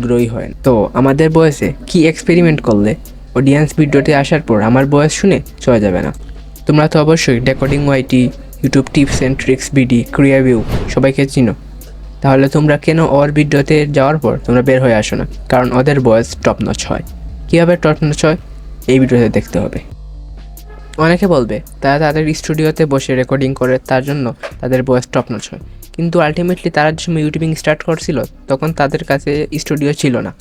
গ্রোই হয় না। তো আমাদের বয়সে কি এক্সপেরিমেন্ট করলে অডিয়েন্স ভিডিওতে আসার পর আমার বয়স শুনে চলে যাবে না? তোমরা তো অবশ্যই decoding YT, YouTube tips and tricks BD, ক্রিয়াভিউ সবাইকে চিনো। তাহলে তোমরা কেন ওর ভিডিওতে যাওয়ার পর তোমরা বের হয়ে আসো না? কারণ ওদের ভয়েস টপ নচ হয়। কীভাবে টপ নচ হয় এই ভিডিওতে দেখতে হবে। অনেকে বলবে তারা তাদের স্টুডিওতে বসে রেকর্ডিং করে, তার জন্য তাদের ভয়েস টপ নচ হয়। কিন্তু আলটিমেটলি তারা যে সময় ইউটিউবিং স্টার্ট করছিল তখন তাদের কাছে স্টুডিও ছিল না,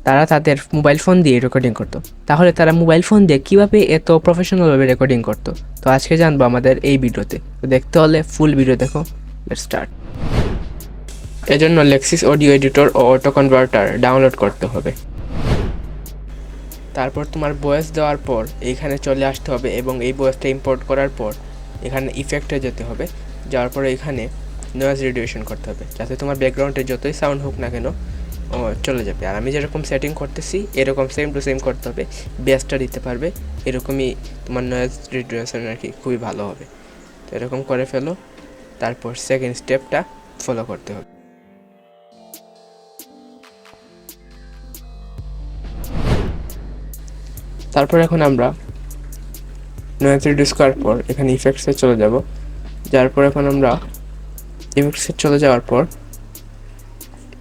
তারা তাদের মোবাইল ফোন দিয়ে রেকর্ডিং করতো। তাহলে তারা মোবাইল ফোন দিয়ে কীভাবে এত প্রফেশনালভাবে রেকর্ডিং করতো? তো আজকে জানবো আমাদের এই ভিডিওতে। তো দেখতে হলে ফুল ভিডিও দেখো। Let's start. এজন্য লেক্সিস অডিও এডিটর ও অটো কনভার্টার ডাউনলোড করতে হবে। তারপর তোমার ভয়েস দেওয়ার পর এইখানে চলে আসতে হবে এবং এই ভয়েসটা ইম্পোর্ট করার পর এখানে ইফেক্টে যেতে হবে। যাওয়ার পরে এখানে নয়েজ রিডিউশন করতে হবে, যাতে তোমার ব্যাকগ্রাউন্ডে যতই সাউন্ড হোক না কেন চলে যাবে। আর আমি যেরকম সেটিং করতেছি এরকম সেম টু সেম করতে হবে। বেসটা দিতে পারবে এরকমই, তোমার নয়েজ রিডিউশন আর কি খুবই ভালো হবে। তো এরকম করে ফেলো, তারপর সেকেন্ড স্টেপটা ফলো করতে হবে। তারপর এখন আমরা নয়েজ রিডিউস করার পর এখানে ইফেক্টসে চলে যাব। যার পর এখন আমরা ইফেক্টসে চলে যাওয়ার পর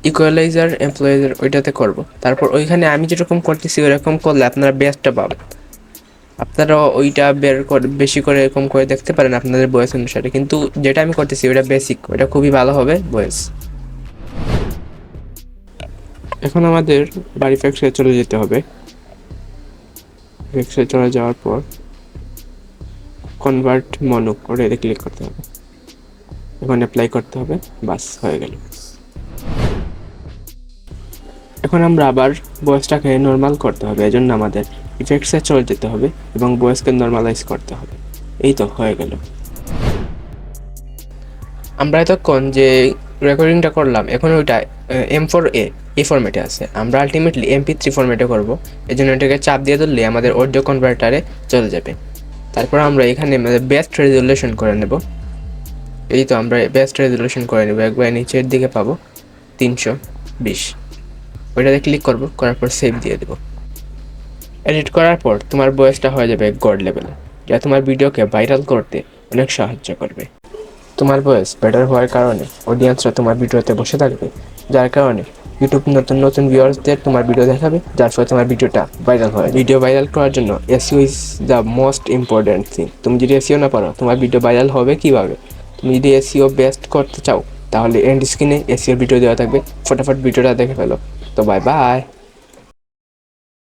ইকুয়ালাইজার এমপ্লয়েজার ওইটাতে করব। তারপর ওইখানে আমি যেরকম করতেছি ওইরকম করলে আপনারা বেস্টটা পাবেন। আপনারা ওইটা বেশি করে এরকম করে দেখতে পারেন আপনাদের ভয়েস অনুসারে, কিন্তু যেটা আমি করতেছি ওইটা বেসিক, ওইটা খুবই ভালো হবে ভয়েস। এখন আমাদের বাড়ি ইফেক্টসে চলে যেতে হবে। ইফেক্টসে চলে যাওয়ার পর কনভার্ট মনো করে ক্লিক করতে হবে, এখন অ্যাপ্লাই করতে হবে, বাস হয়ে গেল। এখন আমরা আবার ভয়েসটাকে নর্মাল করতে হবে, এজন্য আমাদের ইফেক্টসে চলে যেতে হবে এবং ভয়েসকে নর্মালাইজ করতে হবে। এই তো হয়ে গেল। আমরা এতক্ষণ যে রেকর্ডিংটা করলাম এখন ওইটা M4A এই ফরম্যাটে আছে, আমরা আলটিমেটলি MP3 ফরম্যাটে করব। এই জন্য এটাকে চাপ দিয়ে ধরলে আমাদের অডিও কনভার্টারে চলে যাবে। তারপর আমরা এখানে বেস্ট রেজুলেশন করে নেব। এই তো আমরা বেস্ট রেজুলেশন করে নেব, একবার নিচের দিকে পাবো 320, ওইটাতে ক্লিক করব, করার পর সেভ দিয়ে দেবো। এডিট করার পর তোমার ভয়েসটা হয়ে যাবে গড লেভেলে, যা তোমার ভিডিওকে ভাইরাল করতে অনেক সাহায্য করবে। তোমার ভয়েস বেটার হওয়ার কারণে অডিয়েন্সরা তোমার ভিডিওতে বসে থাকবে, যার কারণে ইউটিউব নতুন নতুন ভিউয়ার্সদের তোমার ভিডিও দেখাবে, যার ফলে তোমার ভিডিওটা ভাইরাল হয়। ভিডিও ভাইরাল করার জন্য SEO is the most important thing. তুমি যদি এসইও না পারো তোমার ভিডিও ভাইরাল হবে কীভাবে? তুমি যদি এসইও বেস্ট করতে চাও তাহলে এন্ড স্ক্রিনে এসইও ভিডিও দেওয়া থাকবে, ফটাফট ভিডিওটা দেখে ফেলো। তো বাই বাই।